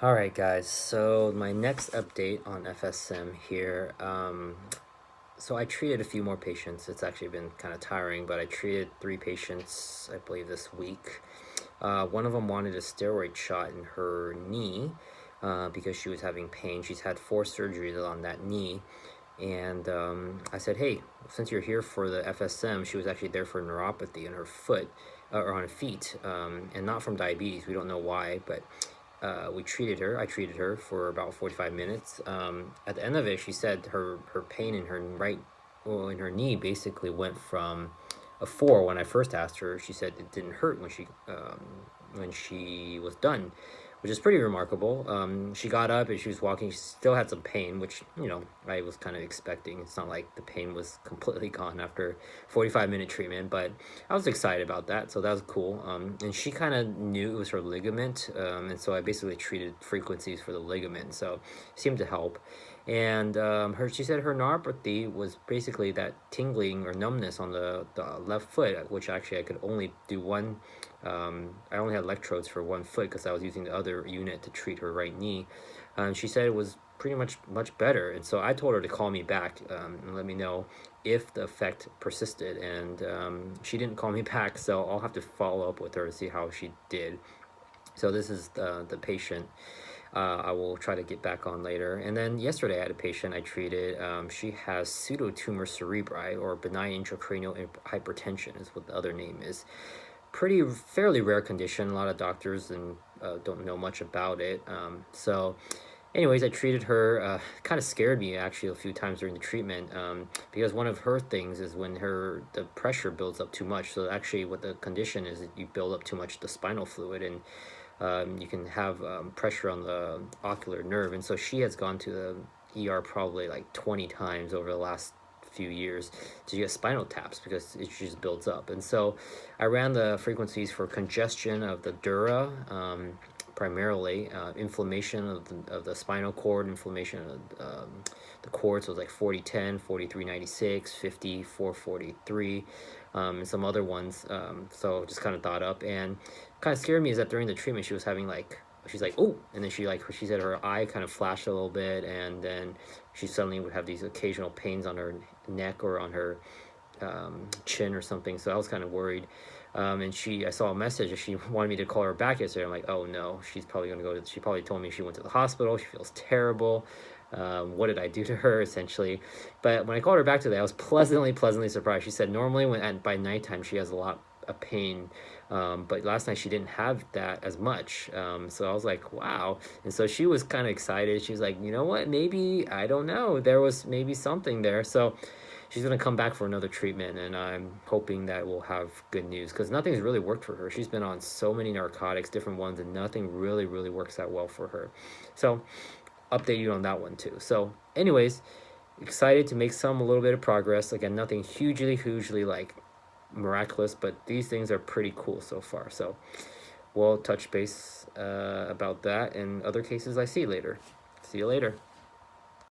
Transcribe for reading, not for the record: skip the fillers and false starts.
Alright guys, so my next update on FSM here. So I treated a few more patients. It's actually been kind of tiring, but I treated 3 patients, I believe, this week. One of them wanted a steroid shot in her knee because she was having pain. She's had 4 surgeries on that knee. And I said, hey, since you're here for the FSM, she was actually there for neuropathy in her foot, or on her feet, and not from diabetes. We don't know why, but we treated her. I treated her for about 45 minutes. At the end of it, she said her pain in her in her knee basically went from a 4 when I first asked her. She said it didn't hurt when she was done, which is pretty remarkable. She got up and she was walking. She still had some pain, which, I was kind of expecting. It's not like the pain was completely gone after 45-minute treatment, but I was excited about that, so that was cool. And she kind of knew it was her ligament, and so I basically treated frequencies for the ligament, so it seemed to help. And she said her neuropathy was basically that tingling or numbness on the left foot, which actually I could only do one. I only had electrodes for one foot because I was using the other unit to treat her right knee. She said it was pretty much better, and so I told her to call me back and let me know if the effect persisted. And she didn't call me back, so I'll have to follow up with her to see how she did. So this is the patient. I will try to get back on later. And then yesterday I had a patient I treated. She has pseudotumor cerebri, or benign intracranial hypertension is what the other name is. Fairly rare condition. A lot of doctors and don't know much about it. So anyways, I treated her. Kind of scared me actually a few times during the treatment, because one of her things is when the pressure builds up too much. So actually what the condition is, you build up too much the spinal fluid, and you can have pressure on the ocular nerve. And so she has gone to the ER probably like 20 times over the last few years to get spinal taps because it just builds up. And so I ran the frequencies for congestion of the dura, primarily inflammation of the spinal cord, inflammation of the cord. So it was like 4010, 4396, 5443, and some other ones. So just kind of thought up, and kind of scared me is that during the treatment she was having she's like, oh, and then she said her eye kind of flashed a little bit, and then she suddenly would have these occasional pains on her neck or on her chin or something. So I was kind of worried. And I saw a message that she wanted me to call her back yesterday. I'm like, oh no, she's probably going to she probably told me she went to the hospital. She feels terrible. What did I do to her, essentially? But when I called her back today, I was pleasantly surprised. She said normally by nighttime she has a lot of pain, but last night she didn't have that as much. So I was like, wow. And so she was kind of excited. She was like, you know what, maybe, I don't know, there was maybe something there. So she's going to come back for another treatment, and I'm hoping that we'll have good news, because nothing's really worked for her. She's been on so many narcotics, different ones, and nothing really works that well for her. So update you on that one too. So anyways, excited to make a little bit of progress. Again, nothing hugely like miraculous, but these things are pretty cool so far. So we'll touch base about that and other cases I see later. See you later.